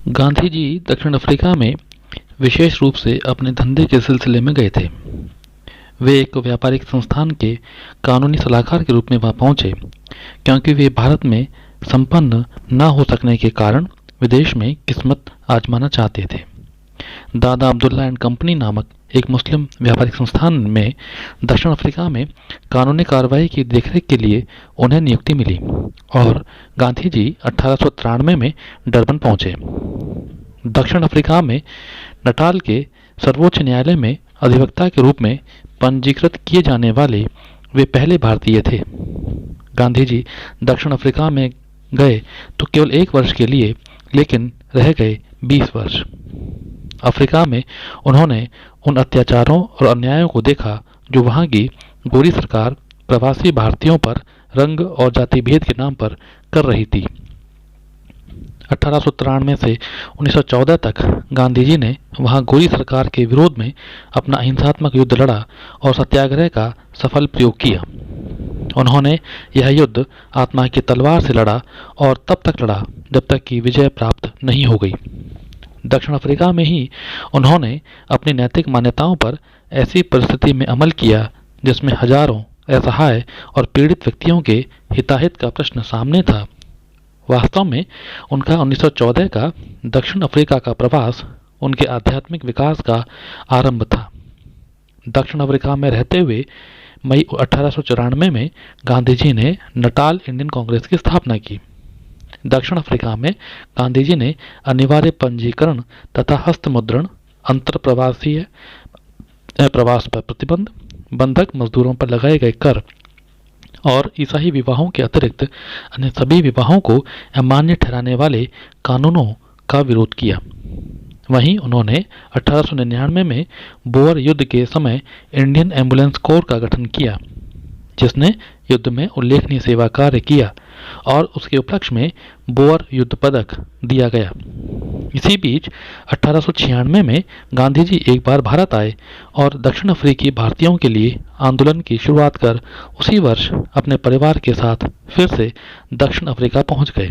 गांधी जी दक्षिण अफ्रीका में विशेष रूप से अपने धंधे के सिलसिले में गए थे। वे एक व्यापारिक संस्थान के कानूनी सलाहकार के रूप में वहां पहुंचे, क्योंकि वे भारत में संपन्न न हो सकने के कारण विदेश में किस्मत आजमाना चाहते थे। दादा अब्दुल्ला एंड कंपनी नामक एक मुस्लिम व्यापारिक संस्थान में दक्षिण अफ्रीका में कानूनी कार्रवाई की देखरेख के लिए उन्हें नियुक्ति मिली और गांधी जी 1893 में डरबन पहुंचे। दक्षिण अफ्रीका में नटाल के सर्वोच्च न्यायालय में अधिवक्ता के रूप में पंजीकृत किए जाने वाले वे पहले भारतीय थे। गांधी जी दक्षिण अफ्रीका में गए तो केवल 1 वर्ष के लिए, लेकिन रह गए 20 वर्ष। अफ्रीका में उन्होंने उन अत्याचारों और अन्यायों को देखा जो वहां की गोरी सरकार प्रवासी भारतीयों पर रंग और जाति भेद के नाम पर कर रही थी। 1893 से 1914 तक गांधी जी ने वहां गोरी सरकार के विरोध में अपना अहिंसात्मक युद्ध लड़ा और सत्याग्रह का सफल प्रयोग किया। उन्होंने यह युद्ध आत्मा की तलवार से लड़ा और तब तक लड़ा जब तक कि विजय प्राप्त नहीं हो गई। दक्षिण अफ्रीका में ही उन्होंने अपनी नैतिक मान्यताओं पर ऐसी परिस्थिति में अमल किया जिसमें हजारों असहाय और पीड़ित व्यक्तियों के हिताहित का प्रश्न सामने था। वास्तव में उनका 1914 का दक्षिण अफ्रीका का प्रवास उनके आध्यात्मिक विकास का आरंभ था। दक्षिण अफ्रीका में रहते हुए मई 1894 में गांधी जी ने नटाल इंडियन कांग्रेस की स्थापना की। दक्षिण अफ्रीका में गांधी जी ने अनिवार्य पंजीकरण तथा हस्तमुद्रण, अंतरप्रवासीय प्रवास पर प्रतिबंध, बंधक मजदूरों पर लगाए गए कर और ईसाई विवाहों के अतिरिक्त अन्य सभी विवाहों को अमान्य ठहराने वाले कानूनों का विरोध किया। वहीं उन्होंने 1899 में बोअर युद्ध के समय इंडियन एम्बुलेंस कोर का गठन किया, जिसने युद्ध में उल्लेखनीय सेवा कार्य किया और उसके उपलक्ष्य में बोअर युद्ध पदक दिया गया। इसी बीच 1896 में गांधी जी एक बार भारत आए और दक्षिण अफ्रीकी भारतीयों के लिए आंदोलन की शुरुआत कर उसी वर्ष अपने परिवार के साथ फिर से दक्षिण अफ्रीका पहुंच गए।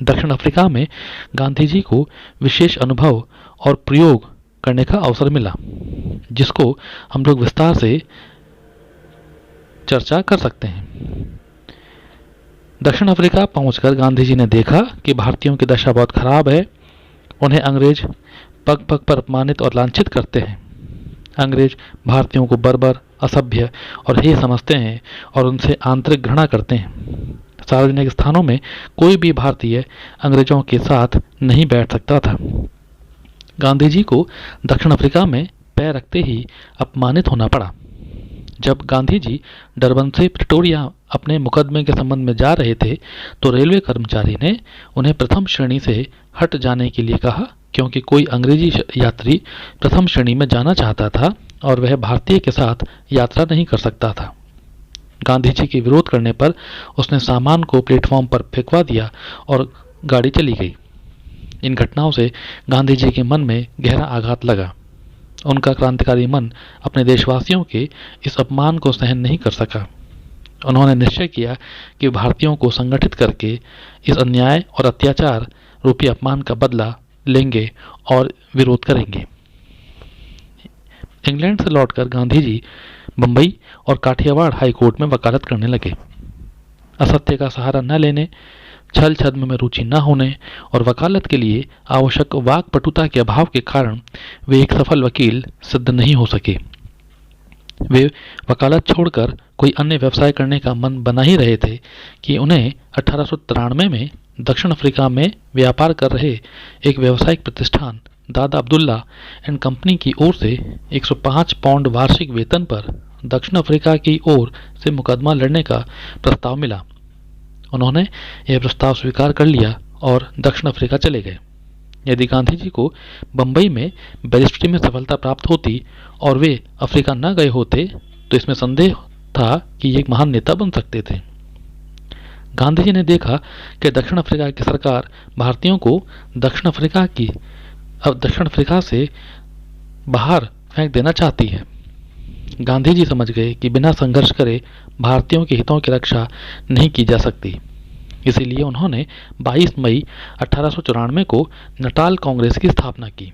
दक्षिण अफ्रीका में गांधी जी को विशेष अनुभव और प्रयोग करने का अवसर मिला, जिसको हम लोग विस्तार से चर्चा कर सकते हैं। दक्षिण अफ्रीका पहुंचकर गांधी जी ने देखा कि भारतीयों की दशा बहुत खराब है। उन्हें अंग्रेज पग पग पर अपमानित और लांछित करते हैं। अंग्रेज भारतीयों को बर्बर, असभ्य और हेय समझते हैं और उनसे आंतरिक घृणा करते हैं। सार्वजनिक स्थानों में कोई भी भारतीय अंग्रेजों के साथ नहीं बैठ सकता था। गांधी जी को दक्षिण अफ्रीका में पैर रखते ही अपमानित होना पड़ा। जब गांधी जी डरबन से प्रिटोरिया अपने मुकदमे के संबंध में जा रहे थे तो रेलवे कर्मचारी ने उन्हें प्रथम श्रेणी से हट जाने के लिए कहा, क्योंकि कोई अंग्रेजी यात्री प्रथम श्रेणी में जाना चाहता था और वह भारतीय के साथ यात्रा नहीं कर सकता था। गांधी जी के विरोध करने पर उसने सामान को प्लेटफॉर्म पर फेंकवा दिया और गाड़ी चली गई। इन घटनाओं से गांधी जी के मन में गहरा आघात लगा। उनका क्रांतिकारी मन अपने देशवासियों के इस अपमान को सहन नहीं कर सका। उन्होंने निश्चय किया कि भारतीयों को संगठित करके इस अन्याय और अत्याचार रूपी अपमान का बदला लेंगे और विरोध करेंगे। इंग्लैंड से लौटकर गांधी जी बंबई और काठियावाड़ हाई कोर्ट में वकालत करने लगे। असत्य का सहारा न लेने, छल छद्म में रुचि न होने और वकालत के लिए आवश्यक वाक्पटुता के अभाव के कारण वे एक सफल वकील सिद्ध नहीं हो सके। वे वकालत छोड़कर कोई अन्य व्यवसाय करने का मन बना ही रहे थे कि उन्हें 1893 में दक्षिण अफ्रीका में व्यापार कर रहे एक व्यावसायिक प्रतिष्ठान दादा अब्दुल्ला एंड कंपनी की ओर से 105 पाउंड वार्षिक वेतन पर दक्षिण अफ्रीका की ओर से मुकदमा लड़ने का प्रस्ताव मिला। उन्होंने यह प्रस्ताव स्वीकार कर लिया और दक्षिण अफ्रीका चले गए। यदि गांधी जी को बंबई में बैरिस्ट्री में सफलता प्राप्त होती और वे अफ्रीका न गए होते तो इसमें संदेह था कि ये एक महान नेता बन सकते थे। गांधी जी ने देखा कि दक्षिण अफ्रीका की सरकार भारतीयों को दक्षिण अफ्रीका से बाहर फेंक देना चाहती है। गांधी जी समझ गए कि बिना संघर्ष करे भारतीयों के हितों की रक्षा नहीं की जा सकती। इसीलिए उन्होंने 22 मई 1894 को नटाल कांग्रेस की स्थापना की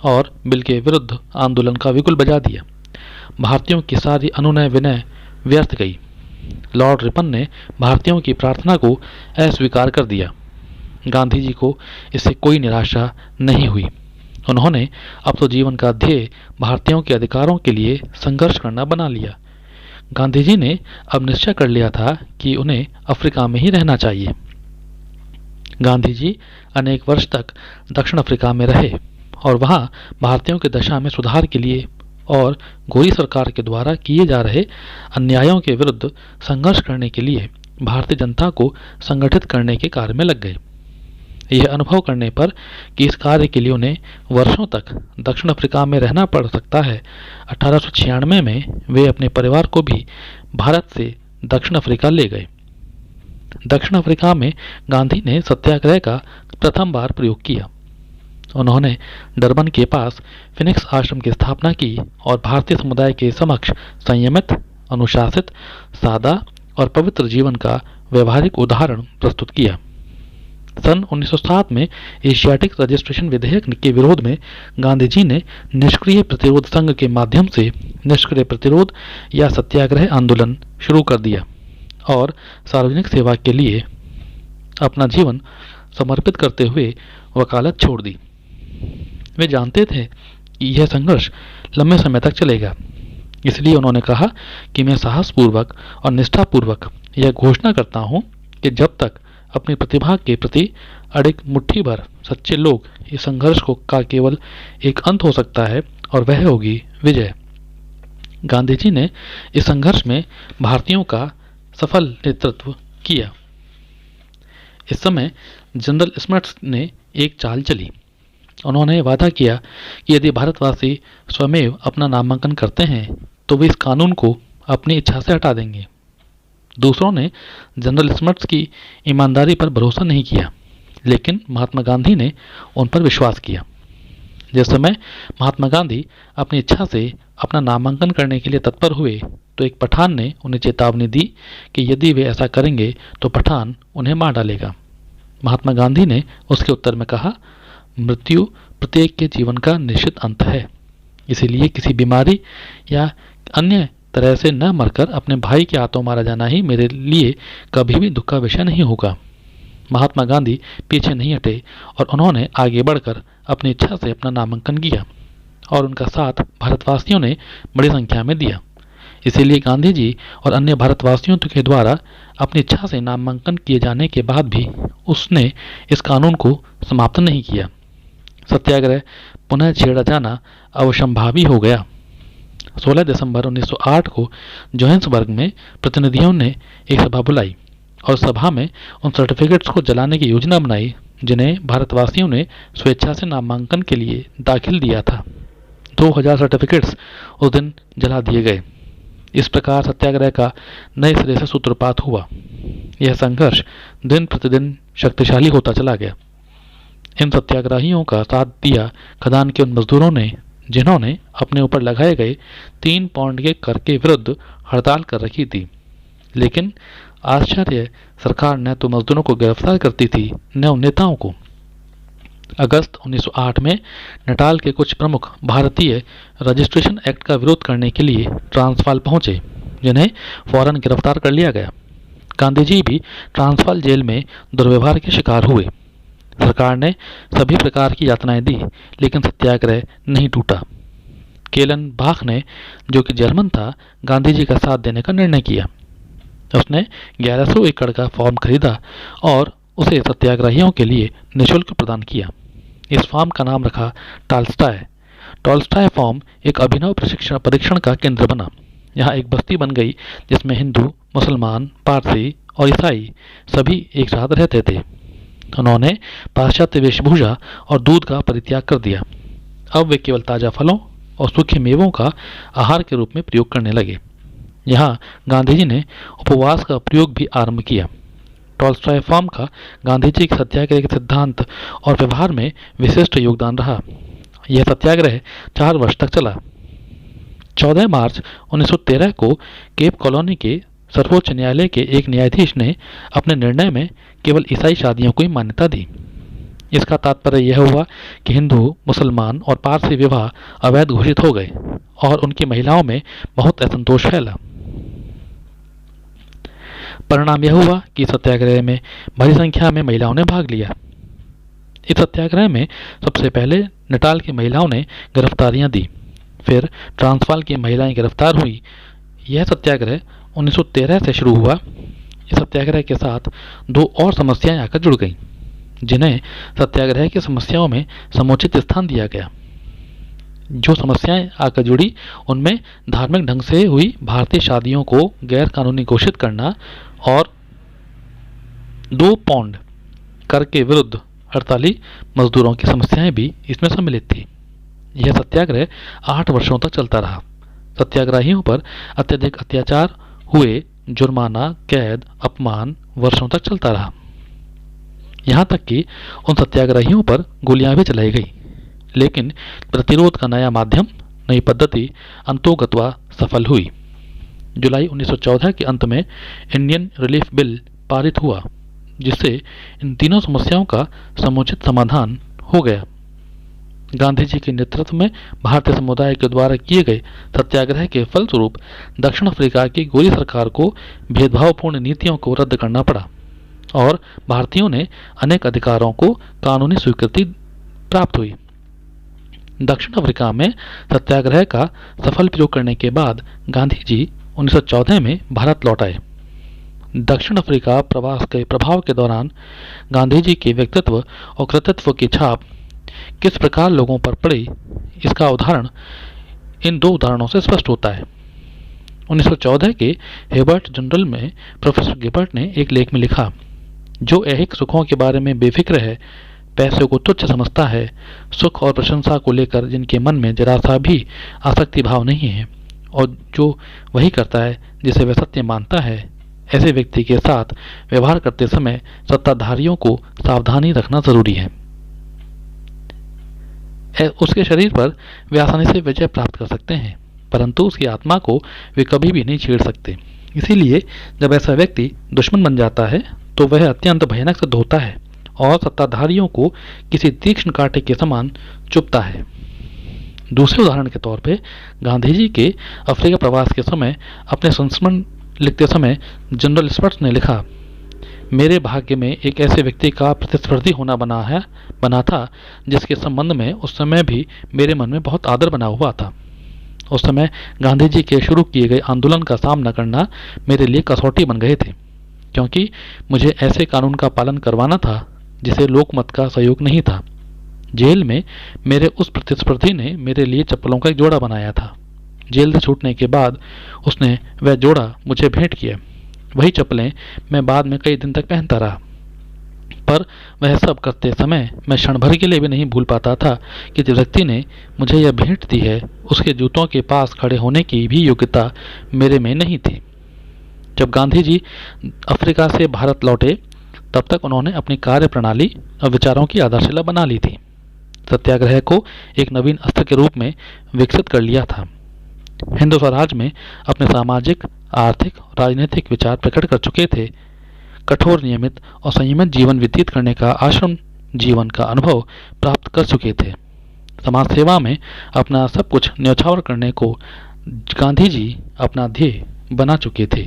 और बिल के विरुद्ध आंदोलन का बिगुल बजा दिया। भारतीयों की सारी अनुनय विनय व्यर्थ गई। लॉर्ड रिपन ने भारतीयों की प्रार्थना को अस्वीकार कर दिया। गांधी जी को इससे कोई निराशा नहीं हुई। उन्होंने अब तो जीवन का ध्येय भारतीयों के अधिकारों के लिए संघर्ष करना बना लिया। गांधी जी ने अब निश्चय कर लिया था कि उन्हें अफ्रीका में ही रहना चाहिए। गांधी जी अनेक वर्ष तक दक्षिण अफ्रीका में रहे और वहां भारतीयों की दशा में सुधार के लिए और गोरी सरकार के द्वारा किए जा रहे अन्यायों के विरुद्ध संघर्ष करने के लिए भारतीय जनता को संगठित करने के कार्य में लग गए। यह अनुभव करने पर कि इस कार्य के लिए उन्हें वर्षों तक दक्षिण अफ्रीका में रहना पड़ सकता है, 1896 में वे अपने परिवार को भी भारत से दक्षिण अफ्रीका ले गए। दक्षिण अफ्रीका में गांधी ने सत्याग्रह का प्रथम बार प्रयोग किया। उन्होंने डरबन के पास फिनिक्स आश्रम की स्थापना की और भारतीय समुदाय के समक्ष संयमित, अनुशासित, सादा और पवित्र जीवन का व्यवहारिक उदाहरण प्रस्तुत किया। सन 1907 में एशियाटिक रजिस्ट्रेशन विधेयक के विरोध में गांधी जी ने निष्क्रिय प्रतिरोध संघ के माध्यम से निष्क्रिय प्रतिरोध या सत्याग्रह आंदोलन शुरू कर दिया और सार्वजनिक सेवा के लिए अपना जीवन समर्पित करते हुए वकालत छोड़ दी। वे जानते थे कि यह संघर्ष लंबे समय तक चलेगा, इसलिए उन्होंने कहा कि मैं साहसपूर्वक और निष्ठापूर्वक यह घोषणा करता हूं कि जब तक अपनी प्रतिभा के प्रति अड़िग मुट्ठी भर सच्चे लोग इस संघर्ष का केवल एक अंत हो सकता है और वह होगी विजय। गांधी जी ने इस संघर्ष में भारतीयों का सफल नेतृत्व किया। इस समय जनरल स्मिथ ने एक चाल चली। उन्होंने वादा किया कि यदि भारतवासी स्वयं अपना नामांकन करते हैं तो वे इस कानून को अपनी इच्छा से हटा देंगे। दूसरों ने जनरल स्मिथ की ईमानदारी पर भरोसा नहीं किया, लेकिन महात्मा गांधी ने उन पर विश्वास किया। जिस समय महात्मा गांधी अपनी इच्छा से अपना नामांकन करने के लिए तत्पर हुए तो एक पठान ने उन्हें चेतावनी दी कि यदि वे ऐसा करेंगे तो पठान उन्हें मार डालेगा। महात्मा गांधी ने उसके उत्तर में कहा, मृत्यु प्रत्येक के जीवन का निश्चित अंत है, इसीलिए किसी बीमारी या अन्य तरह से न मरकर अपने भाई के हाथों मारा जाना ही मेरे लिए कभी भी दुख का विषय नहीं होगा। महात्मा गांधी पीछे नहीं हटे और उन्होंने आगे बढ़कर अपनी इच्छा से अपना नामांकन किया और उनका साथ भारतवासियों ने बड़ी संख्या में दिया। इसीलिए गांधी जी और अन्य भारतवासियों के द्वारा अपनी इच्छा से नामांकन किए जाने के बाद भी उसने इस कानून को समाप्त नहीं किया। सत्याग्रह पुनः छेड़ा जाना अवश्यंभावी हो गया। 16 दिसंबर 1908 को जोहान्सबर्ग में प्रतिनिधियों ने एक सभा बुलाई और सभा में उन सर्टिफिकेट्स को जलाने की योजना बनाई जिन्हें भारतवासियों ने स्वेच्छा से नामांकन के लिए दाखिल दिया था। 2000 सर्टिफिकेट्स उस दिन जला दिए गए। इस प्रकार सत्याग्रह का नए सिरे से सूत्रपात हुआ। यह संघर्ष दिन प्रतिदिन शक्तिशाली होता चला गया। इन सत्याग्रहियों का साथ दिया खदान के उन मजदूरों ने जिन्होंने अपने ऊपर लगाए गए 3 पाउंड के कर के विरुद्ध हड़ताल कर रखी थी। लेकिन आश्चर्य, सरकार न तो मजदूरों को गिरफ्तार करती थी न उन नेताओं को। अगस्त 1908 में नटाल के कुछ प्रमुख भारतीय रजिस्ट्रेशन एक्ट का विरोध करने के लिए ट्रांसवाल पहुंचे, जिन्हें फौरन गिरफ्तार कर लिया गया। गांधी जी भी ट्रांसवाल जेल में दुर्व्यवहार के शिकार हुए। सरकार ने सभी प्रकार की यातनाएं दी, लेकिन सत्याग्रह नहीं टूटा। केलन बाख ने, जो कि जर्मन था, गांधी जी का साथ देने का निर्णय किया। उसने 1100 एकड़ का फार्म खरीदा और उसे सत्याग्रहियों के लिए निःशुल्क प्रदान किया। इस फार्म का नाम रखा टॉल्स्टॉय। टॉल्स्टॉय फार्म एक अभिनव परीक्षण का केंद्र बना। यहाँ एक बस्ती बन गई जिसमें हिंदू, मुसलमान, पारसी और ईसाई सभी एक साथ रहते थे। उन्होंने पाश्चात्य वेशभूषा और दूध का परित्याग कर दिया। अब वे केवल ताज़ा फलों और सूखे मेवों का आहार के रूप में प्रयोग करने लगे। यहाँ गांधी जी ने उपवास का प्रयोग भी आरंभ किया। टॉल्स्टॉय फार्म का गांधी जी के सत्याग्रह के सिद्धांत और व्यवहार में विशिष्ट योगदान रहा। यह सत्याग्रह 4 वर्ष तक चला। 14 मार्च 1913 को केप कॉलोनी के सर्वोच्च न्यायालय के एक न्यायाधीश ने अपने निर्णय में केवल ईसाई शादियों को ही मान्यता दी। इसका तात्पर्य यह हुआ कि हिंदू, मुसलमान और पारसी विवाह अवैध घोषित हो गए और उनकी महिलाओं में बहुत असंतोष फैला। परिणाम यह हुआ कि सत्याग्रह में भारी संख्या में महिलाओं ने भाग लिया। इस सत्याग्रह में सबसे पहले नटाल की महिलाओं ने गिरफ्तारियां दी, फिर ट्रांसवाल की महिलाएं गिरफ्तार हुई। यह सत्याग्रह 1913 से शुरू हुआ। इस सत्याग्रह के साथ दो और समस्याएं आकर जुड़ गईं, जिन्हें सत्याग्रह की समस्याओं में समुचित स्थान दिया गया। जो समस्याएं आकर जुड़ी उनमें धार्मिक ढंग से हुई भारतीय शादियों को गैर कानूनी घोषित करना और 2 पौंड कर के विरुद्ध हड़ताली मजदूरों की समस्याएं भी इसमें सम्मिलित थी। यह सत्याग्रह 8 वर्षों तक चलता रहा। सत्याग्रहियों पर अत्यधिक अत्याचार हुए, जुर्माना, कैद, अपमान वर्षों तक चलता रहा। यहाँ तक कि उन सत्याग्रहियों पर गोलियां भी चलाई गई, लेकिन प्रतिरोध का नया माध्यम, नई पद्धति अंतोगत्वा सफल हुई। जुलाई 1914 के अंत में इंडियन रिलीफ बिल पारित हुआ, जिससे इन तीनों समस्याओं का समुचित समाधान हो गया। गांधी जी के नेतृत्व में भारतीय समुदाय के द्वारा किए गए सत्याग्रह के फलस्वरूप दक्षिण अफ्रीका की गोरी सरकार को भेदभावपूर्ण नीतियों को रद्द करना पड़ा और भारतीयों ने अनेक अधिकारों को कानूनी स्वीकृति प्राप्त हुई। दक्षिण अफ्रीका में सत्याग्रह का सफल प्रयोग करने के बाद गांधी जी 1914 में भारत लौट आए। दक्षिण अफ्रीका प्रवास के प्रभाव के दौरान गांधी जी के व्यक्तित्व और कृतित्व की छाप किस प्रकार लोगों पर पड़ी, इसका उदाहरण इन 2 उदाहरणों से स्पष्ट होता है। 1914 के हेबर्ट जनरल में प्रोफेसर गिबर्ट ने एक लेख में लिखा, जो ऐहिक सुखों के बारे में बेफिक्र है, पैसे को तुच्छ समझता है, सुख और प्रशंसा को लेकर जिनके मन में जरा सा भी आसक्ति भाव नहीं है और जो वही करता है जिसे वह सत्य मानता है, ऐसे व्यक्ति के साथ व्यवहार करते समय सत्ताधारियों को सावधानी रखना जरूरी है। उसके शरीर पर वे आसानी से विजय प्राप्त कर सकते हैं, परंतु उसकी आत्मा को वे कभी भी नहीं छेड़ सकते। इसीलिए जब ऐसा व्यक्ति दुश्मन बन जाता है तो वह अत्यंत भयानक सिद्ध होता है और सत्ताधारियों को किसी तीक्ष्ण कांटे के समान चुभता है। दूसरे उदाहरण के तौर पे गांधी जी के अफ्रीका प्रवास के समय अपने संस्मरण लिखते समय जनरल स्पर्ट्स ने लिखा, मेरे भाग्य में एक ऐसे व्यक्ति का प्रतिस्पर्धी होना बना था जिसके संबंध में उस समय भी मेरे मन में बहुत आदर बना हुआ था। उस समय गांधी जी के शुरू किए गए आंदोलन का सामना करना मेरे लिए कसौटी बन गए थे, क्योंकि मुझे ऐसे कानून का पालन करवाना था जिसे लोकमत का सहयोग नहीं था। जेल में मेरे उस प्रतिस्पर्धी ने मेरे लिए चप्पलों का एक जोड़ा बनाया था। जेल से छूटने के बाद उसने वह जोड़ा मुझे भेंट किया। वही चप्पलें मैं बाद में कई दिन तक पहनता रहा, पर वह सब करते समय मैं क्षण भर के लिए भी नहीं भूल पाता था कि जिस व्यक्ति ने मुझे यह भेंट दी है उसके जूतों के पास खड़े होने की भी योग्यता मेरे में नहीं थी। जब गांधी जी अफ्रीका से भारत लौटे तब तक उन्होंने अपनी कार्य प्रणाली और विचारों की आधारशिला बना ली थी। सत्याग्रह को एक नवीन अस्त्र के रूप में विकसित कर लिया था। हिंदू स्वराज में अपने सामाजिक, आर्थिक, राजनीतिक विचार प्रकट कर चुके थे। कठोर, नियमित और संयमित जीवन व्यतीत करने का आश्रम जीवन का अनुभव प्राप्त कर चुके थे। समाज सेवा में अपना सब कुछ न्यौछावर करने को गांधी जी अपना ध्येय बना चुके थे।